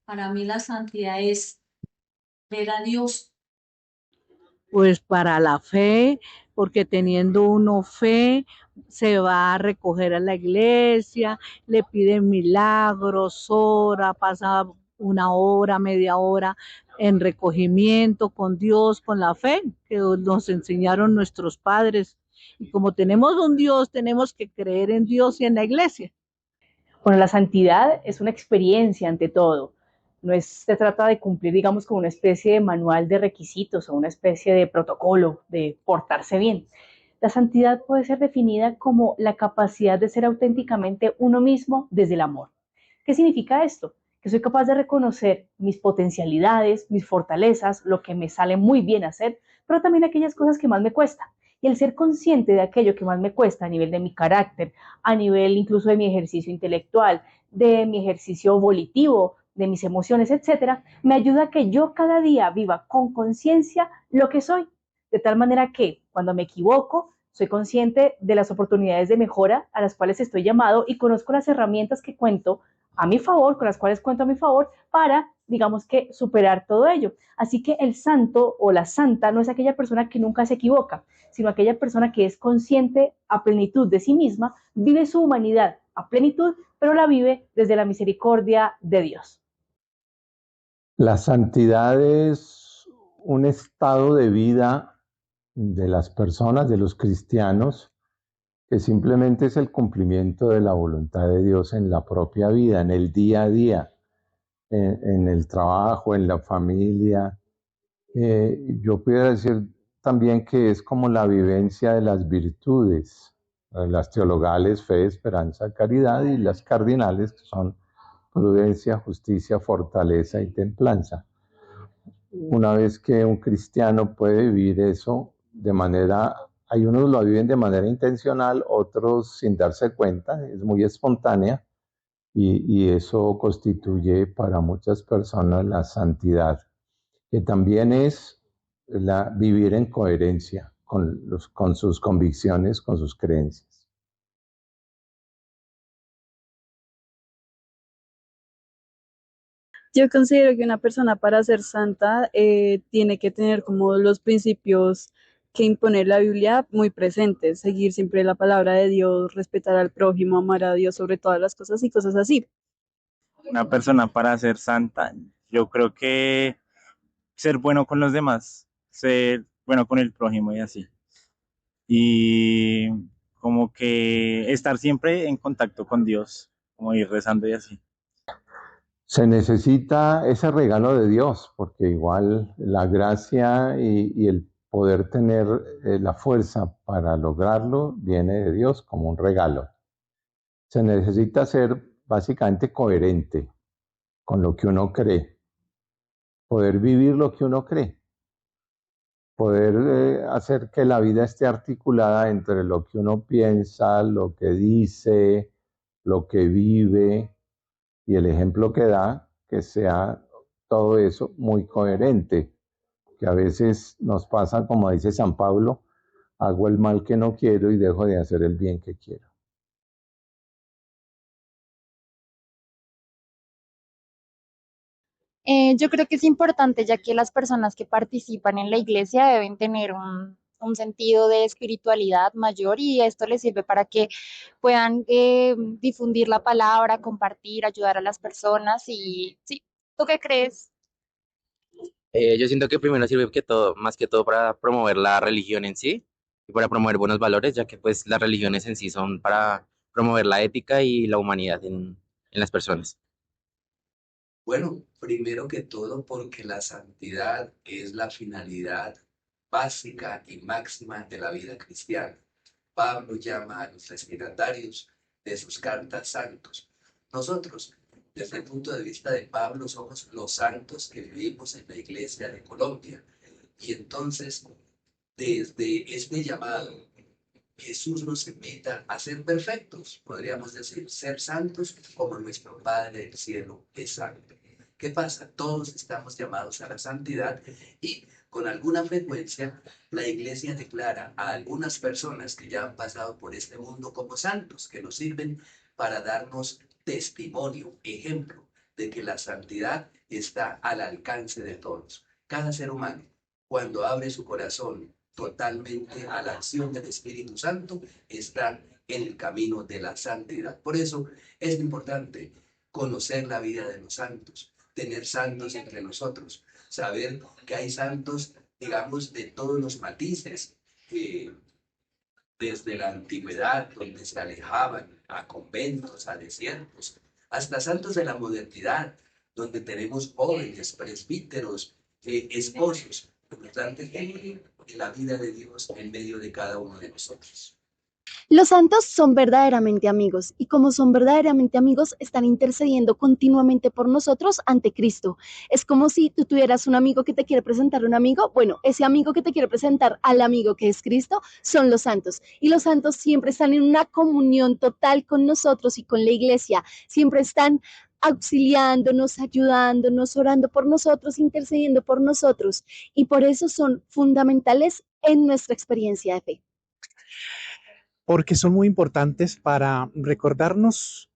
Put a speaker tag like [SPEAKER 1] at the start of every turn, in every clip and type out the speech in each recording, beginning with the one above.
[SPEAKER 1] Para mí la santidad es ver a Dios.
[SPEAKER 2] Pues para la fe, porque teniendo uno fe, se va a recoger a la iglesia, le piden milagros, ora, pasa una hora, media hora en recogimiento con Dios, con la fe que nos enseñaron nuestros padres. Y como tenemos un Dios, tenemos que creer en Dios y en la iglesia.
[SPEAKER 3] Bueno, la santidad es una experiencia ante todo. Se trata de cumplir, digamos, con una especie de manual de requisitos o una especie de protocolo de portarse bien. La santidad puede ser definida como la capacidad de ser auténticamente uno mismo desde el amor. ¿Qué significa esto? Que soy capaz de reconocer mis potencialidades, mis fortalezas, lo que me sale muy bien hacer, pero también aquellas cosas que más me cuestan. Y el ser consciente de aquello que más me cuesta a nivel de mi carácter, a nivel incluso de mi ejercicio intelectual, de mi ejercicio volitivo, de mis emociones, etcétera, me ayuda a que yo cada día viva con conciencia lo que soy, de tal manera que cuando me equivoco, soy consciente de las oportunidades de mejora a las cuales estoy llamado y conozco las herramientas que cuento a mi favor, con las cuales cuento a mi favor para, digamos que, superar todo ello. Así que el santo o la santa no es aquella persona que nunca se equivoca, sino aquella persona que es consciente a plenitud de sí misma, vive su humanidad a plenitud, pero la vive desde la misericordia de Dios.
[SPEAKER 4] La santidad es un estado de vida de las personas, de los cristianos, que simplemente es el cumplimiento de la voluntad de Dios en la propia vida, en el día a día, en el trabajo, en la familia. Yo pudiera decir también que es como la vivencia de las virtudes, las teologales, fe, esperanza, caridad, y las cardinales, que son prudencia, justicia, fortaleza y templanza. Una vez que un cristiano puede vivir eso de manera, hay unos lo viven de manera intencional, otros sin darse cuenta, es muy espontánea, y eso constituye para muchas personas la santidad, que también es vivir en coherencia con sus convicciones, con sus creencias.
[SPEAKER 5] Yo considero que una persona para ser santa tiene que tener como los principios que impone la Biblia muy presentes, seguir siempre la palabra de Dios, respetar al prójimo, amar a Dios sobre todas las cosas y cosas así.
[SPEAKER 6] Una persona para ser santa, yo creo que ser bueno con los demás, ser bueno con el prójimo y así. Y como que estar siempre en contacto con Dios, como ir rezando y así.
[SPEAKER 4] Se necesita ese regalo de Dios, porque igual la gracia y el poder tener la fuerza para lograrlo viene de Dios como un regalo. Se necesita ser básicamente coherente con lo que uno cree, poder vivir lo que uno cree, poder hacer que la vida esté articulada entre lo que uno piensa, lo que dice, lo que vive y el ejemplo que da, que sea todo eso muy coherente, que a veces nos pasa, como dice San Pablo, hago el mal que no quiero y dejo de hacer el bien que quiero.
[SPEAKER 7] Yo creo que es importante, ya que las personas que participan en la iglesia deben tener un sentido de espiritualidad mayor y esto les sirve para que puedan difundir la palabra, compartir, ayudar a las personas y sí, ¿tú qué crees?
[SPEAKER 8] Yo siento que primero sirve que todo, más que todo para promover la religión en sí y para promover buenos valores, ya que pues las religiones en sí son para promover la ética y la humanidad en las personas.
[SPEAKER 9] Bueno, primero que todo porque la santidad es la finalidad básica y máxima de la vida cristiana. Pablo llama a los destinatarios de sus cartas santos. Nosotros, desde el punto de vista de Pablo, somos los santos que vivimos en la iglesia de Colombia. Y entonces, desde este llamado, Jesús nos invita a ser perfectos, podríamos decir, ser santos como nuestro Padre del cielo es santo. ¿Qué pasa? Todos estamos llamados a la santidad y con alguna frecuencia la iglesia declara a algunas personas que ya han pasado por este mundo como santos, que nos sirven para darnos testimonio, ejemplo de que la santidad está al alcance de todos. Cada ser humano, cuando abre su corazón totalmente a la acción del Espíritu Santo, está en el camino de la santidad. Por eso es importante conocer la vida de los santos, tener santos entre nosotros, saber que hay santos, digamos, de todos los matices, desde la antigüedad, donde se alejaban a conventos, a desiertos, hasta santos de la modernidad, donde tenemos jóvenes, presbíteros, esposos, importante la vida de Dios en medio de cada uno de nosotros.
[SPEAKER 10] Los santos son verdaderamente amigos y como son verdaderamente amigos están intercediendo continuamente por nosotros ante Cristo. Es como si tú tuvieras un amigo que te quiere presentar a un amigo. Bueno, ese amigo que te quiere presentar al amigo que es Cristo son los santos. Y los santos siempre están en una comunión total con nosotros y con la iglesia. Siempre están auxiliándonos, ayudándonos, orando por nosotros, intercediendo por nosotros. Y por eso son fundamentales en nuestra experiencia de fe.
[SPEAKER 11] Porque son muy importantes para recordarnos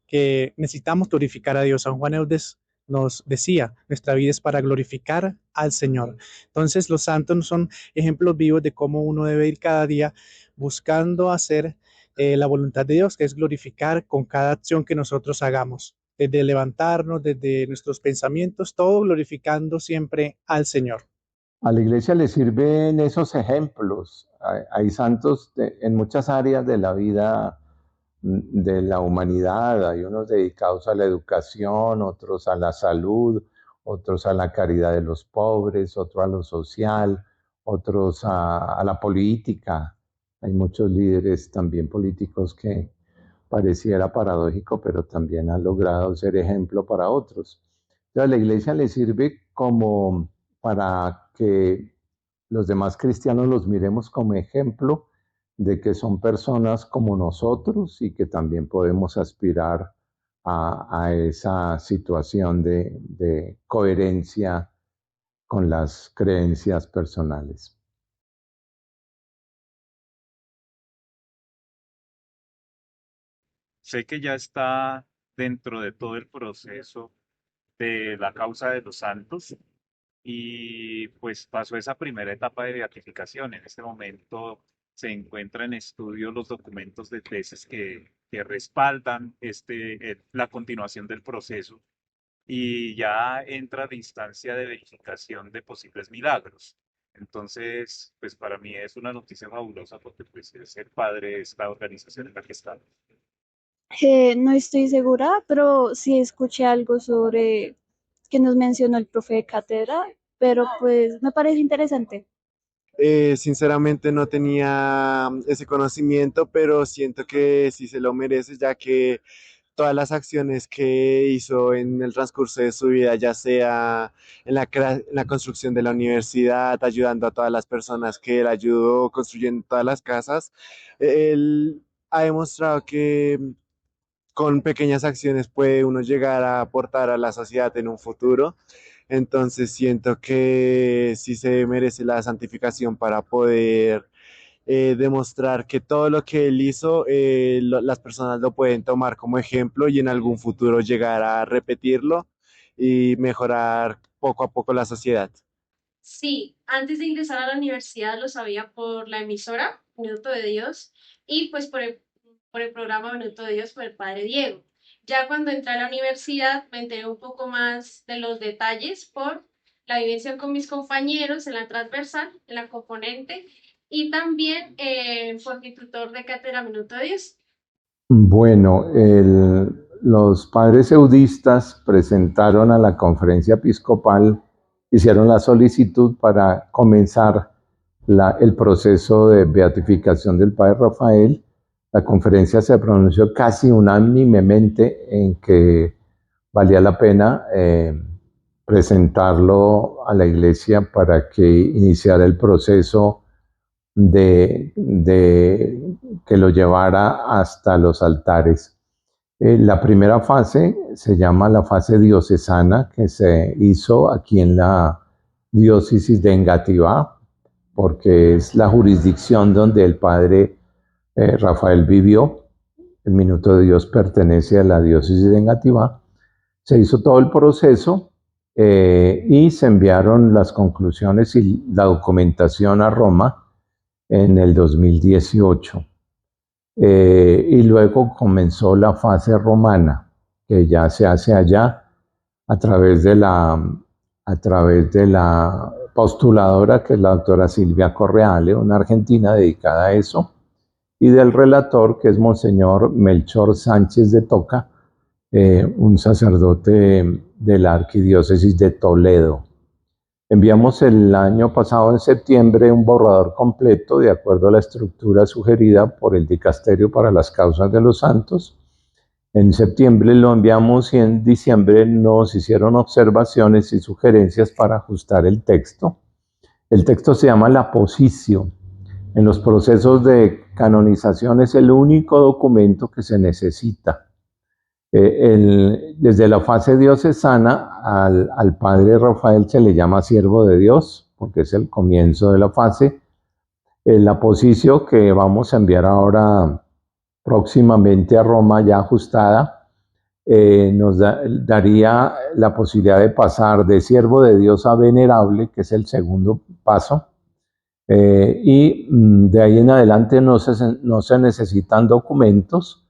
[SPEAKER 11] que necesitamos glorificar a Dios. San Juan Eudes nos decía, nuestra vida es para glorificar al Señor. Entonces los santos son ejemplos vivos de cómo uno debe ir cada día buscando hacer la voluntad de Dios, que es glorificar con cada acción que nosotros hagamos, desde levantarnos, desde nuestros pensamientos, todo glorificando siempre al Señor.
[SPEAKER 4] A la iglesia le sirven esos ejemplos. Hay santos en muchas áreas de la vida de la humanidad. Hay unos dedicados a la educación, otros a la salud, otros a la caridad de los pobres, otros a lo social, otros a la política. Hay muchos líderes también políticos que pareciera paradójico, pero también han logrado ser ejemplo para otros. Entonces, a la iglesia le sirve como para que los demás cristianos los miremos como ejemplo de que son personas como nosotros y que también podemos aspirar a esa situación de coherencia con las creencias personales.
[SPEAKER 12] Sé que ya está dentro de todo el proceso de la causa de los santos y pues pasó esa primera etapa de beatificación. En este momento se encuentran en estudio los documentos de tesis que respaldan la continuación del proceso y ya entra de instancia de verificación de posibles milagros. Entonces, pues para mí es una noticia fabulosa porque pues es ser padre de esta organización en la que está.
[SPEAKER 5] No estoy segura, pero sí escuché algo sobre que nos mencionó el profe de cátedra, pero pues me parece interesante.
[SPEAKER 13] Sinceramente no tenía ese conocimiento, pero siento que sí se lo merece, ya que todas las acciones que hizo en el transcurso de su vida, ya sea en la construcción de la universidad, ayudando a todas las personas que él ayudó, construyendo todas las casas, él ha demostrado que con pequeñas acciones puede uno llegar a aportar a la sociedad en un futuro. Entonces siento que sí se merece la santificación para poder demostrar que todo lo que él hizo, las personas lo pueden tomar como ejemplo y en algún futuro llegar a repetirlo y mejorar poco a poco la sociedad.
[SPEAKER 14] Sí, antes de ingresar a la universidad lo sabía por la emisora Minuto de Dios y pues por el programa Minuto de Dios por el Padre Diego. Ya cuando entré a la universidad me enteré un poco más de los detalles por la vivencia con mis compañeros en la transversal, en la componente y también por mi tutor de cátedra Minuto de Dios.
[SPEAKER 4] Bueno, los padres eudistas presentaron a la conferencia episcopal, hicieron la solicitud para comenzar el proceso de beatificación del padre Rafael. La conferencia se pronunció casi unánimemente en que valía la pena presentarlo a la iglesia para que iniciara el proceso de que lo llevara hasta los altares. La primera fase se llama la fase diocesana, que se hizo aquí en la diócesis de Engativá, porque es la jurisdicción donde el padre Rafael vivió. El Minuto de Dios pertenece a la diócesis de Engativá. Se hizo todo el proceso y se enviaron las conclusiones y la documentación a Roma en el 2018. Y luego comenzó la fase romana, que ya se hace allá a través de la postuladora, que es la doctora Silvia Correale, una argentina dedicada a eso, y del relator, que es Monseñor Melchor Sánchez de Toca, un sacerdote de la Arquidiócesis de Toledo. Enviamos el año pasado, en septiembre, un borrador completo de acuerdo a la estructura sugerida por el Dicasterio para las Causas de los Santos. En septiembre lo enviamos y en diciembre nos hicieron observaciones y sugerencias para ajustar el texto. El texto se llama la Positio. En los procesos de canonización es el único documento que se necesita. Desde la fase diocesana al padre Rafael se le llama siervo de Dios, porque es el comienzo de la fase. La Positio que vamos a enviar ahora próximamente a Roma ya ajustada, nos daría la posibilidad de pasar de siervo de Dios a venerable, que es el segundo paso, y de ahí en adelante no se necesitan documentos.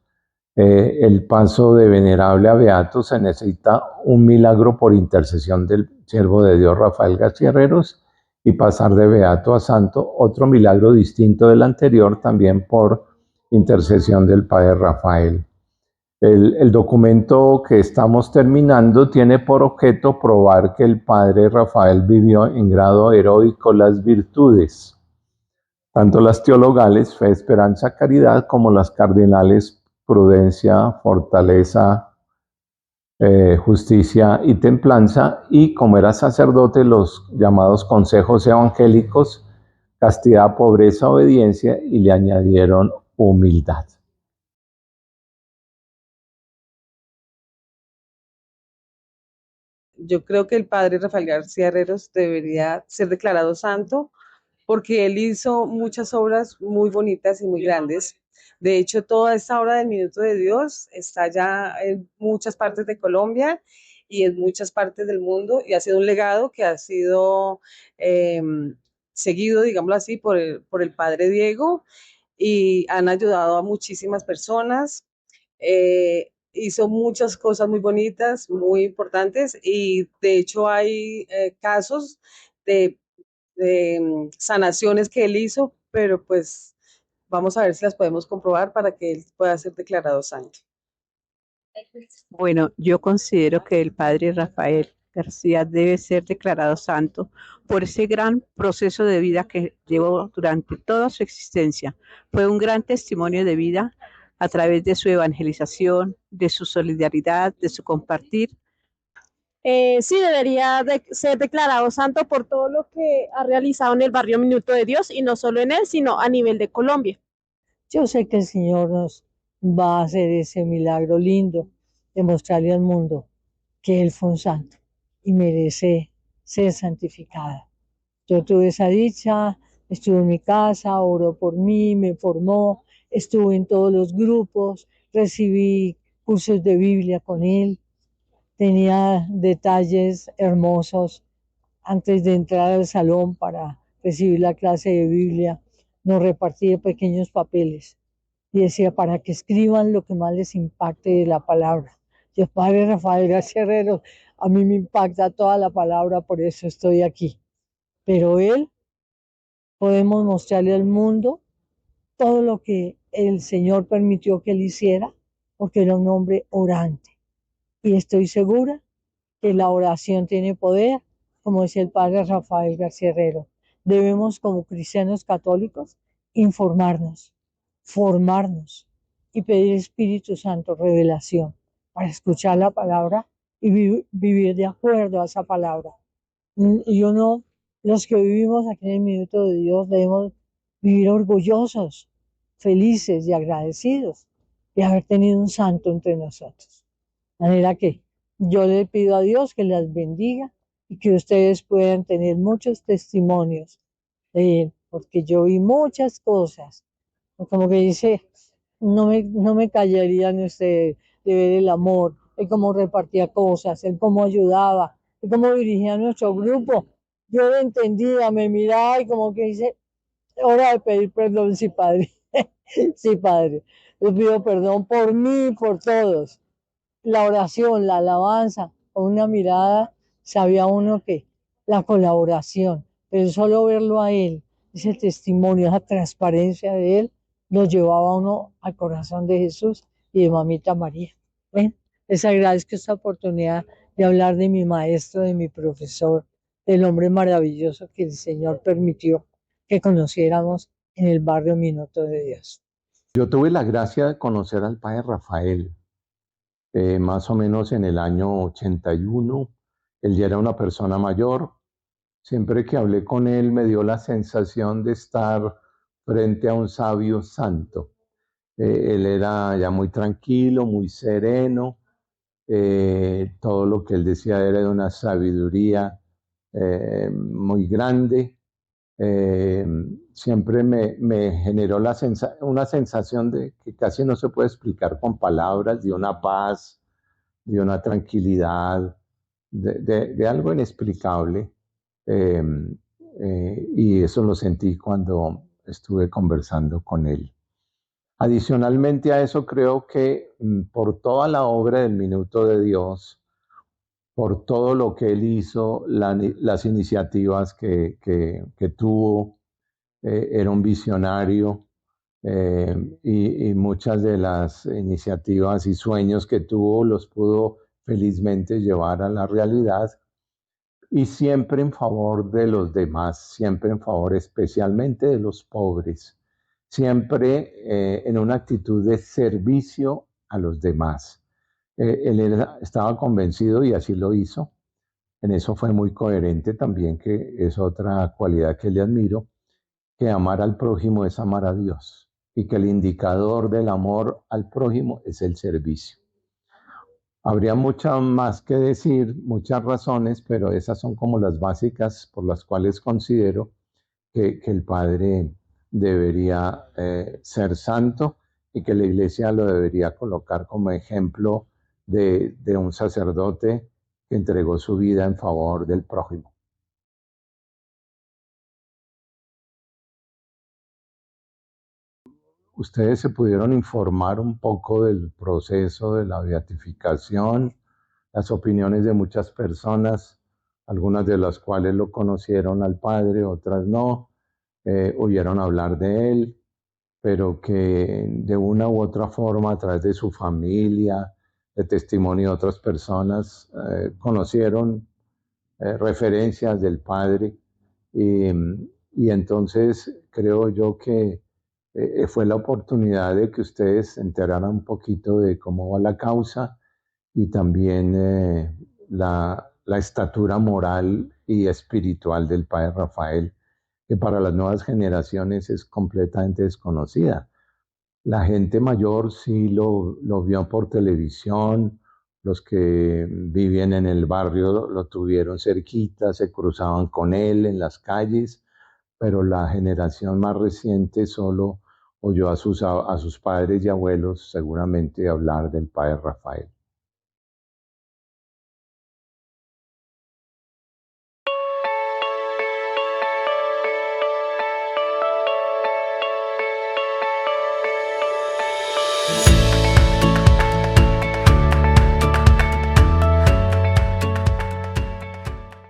[SPEAKER 4] El paso de venerable a beato se necesita un milagro por intercesión del siervo de Dios Rafael García Herreros, y pasar de beato a santo, otro milagro distinto del anterior, también por intercesión del padre Rafael. El documento que estamos terminando tiene por objeto probar que el padre Rafael vivió en grado heroico las virtudes, tanto las teologales, fe, esperanza, caridad, como las cardinales, prudencia, fortaleza, justicia y templanza, y como era sacerdote, los llamados consejos evangélicos, castidad, pobreza, obediencia, y le añadieron humildad.
[SPEAKER 15] Yo creo que el padre Rafael García Herreros debería ser declarado santo porque él hizo muchas obras muy bonitas y muy grandes. De hecho, toda esta obra del Minuto de Dios está ya en muchas partes de Colombia y en muchas partes del mundo, y ha sido un legado que ha sido seguido, digámoslo así, por el padre Diego, y han ayudado a muchísimas personas. Hizo muchas cosas muy bonitas, muy importantes, y de hecho hay casos de sanaciones que él hizo, pero pues vamos a ver si las podemos comprobar para que él pueda ser declarado santo.
[SPEAKER 2] Bueno, yo considero que el padre Rafael García debe ser declarado santo por ese gran proceso de vida que llevó durante toda su existencia. Fue un gran testimonio de vida a través de su evangelización, de su solidaridad, de su compartir.
[SPEAKER 16] Sí, debería ser declarado santo por todo lo que ha realizado en el barrio Minuto de Dios, y no solo en él, sino a nivel de Colombia.
[SPEAKER 17] Yo sé que el Señor nos va a hacer ese milagro lindo de mostrarle al mundo que Él fue un santo y merece ser santificado. Yo tuve esa dicha, estuve en mi casa, oró por mí, me formó, estuve en todos los grupos, recibí cursos de Biblia con él, tenía detalles hermosos antes de entrar al salón para recibir la clase de Biblia. Nos repartía pequeños papeles y decía para que escriban lo que más les impacte de la palabra. Yo, padre Rafael García Herreros, a mí me impacta toda la palabra, por eso estoy aquí. Pero él, podemos mostrarle al mundo todo lo que el Señor permitió que él hiciera, porque era un hombre orante. Y estoy segura que la oración tiene poder, como decía el padre Rafael García Herrero. Debemos, como cristianos católicos, informarnos, formarnos y pedir Espíritu Santo revelación para escuchar la palabra y vivir de acuerdo a esa palabra. Yo no, los que vivimos aquí en el Minuto de Dios debemos vivir orgullosos, felices y agradecidos de haber tenido un santo entre nosotros. De manera que yo le pido a Dios que las bendiga y que ustedes puedan tener muchos testimonios de él, porque yo vi muchas cosas. Como que dice, no me callarían ustedes de ver el amor, el cómo repartía cosas, el cómo ayudaba, el cómo dirigía nuestro grupo. Yo lo entendía, me miraba y como que dice, hora de pedir perdón, sí, padre. Sí, padre. Les pido perdón por mí y por todos. La oración, la alabanza, con una mirada, sabía uno que la colaboración, pero solo verlo a él, ese testimonio, esa transparencia de él, nos llevaba a uno al corazón de Jesús y de Mamita María. Bueno, les agradezco esta oportunidad de hablar de mi maestro, de mi profesor, del hombre maravilloso que el Señor permitió que conociéramos en el barrio Minuto de Dios.
[SPEAKER 4] Yo tuve la gracia de conocer al padre Rafael, más o menos en el año 81. Él ya era una persona mayor. Siempre que hablé con él me dio la sensación de estar frente a un sabio santo. Él era ya muy tranquilo, muy sereno. Todo lo que él decía era de una sabiduría muy grande. Siempre me generó una sensación de que casi no se puede explicar con palabras, de una paz, de una tranquilidad, de algo inexplicable. Y eso lo sentí cuando estuve conversando con él. Adicionalmente a eso, creo que por toda la obra del Minuto de Dios, por todo lo que él hizo, las iniciativas que tuvo, era un visionario, y muchas de las iniciativas y sueños que tuvo los pudo felizmente llevar a la realidad, y siempre en favor de los demás, siempre en favor especialmente de los pobres, siempre en una actitud de servicio a los demás. Él estaba convencido y así lo hizo. En eso fue muy coherente también, que es otra cualidad que le admiro, que amar al prójimo es amar a Dios y que el indicador del amor al prójimo es el servicio. Habría mucho más que decir, muchas razones, pero esas son como las básicas por las cuales considero que el Padre debería ser santo y que la Iglesia lo debería colocar como ejemplo de un sacerdote que entregó su vida en favor del prójimo. Ustedes se pudieron informar un poco del proceso de la beatificación, las opiniones de muchas personas, algunas de las cuales lo conocieron al Padre, otras no, oyeron hablar de él, pero que de una u otra forma, a través de su familia, de testimonio de otras personas, conocieron referencias del Padre, y entonces creo yo que fue la oportunidad de que ustedes se enteraran un poquito de cómo va la causa y también la estatura moral y espiritual del padre Rafael, que para las nuevas generaciones es completamente desconocida. La gente mayor sí lo vio por televisión, los que vivían en el barrio lo tuvieron cerquita, se cruzaban con él en las calles, pero la generación más reciente solo oyó a sus padres y abuelos seguramente hablar del padre Rafael.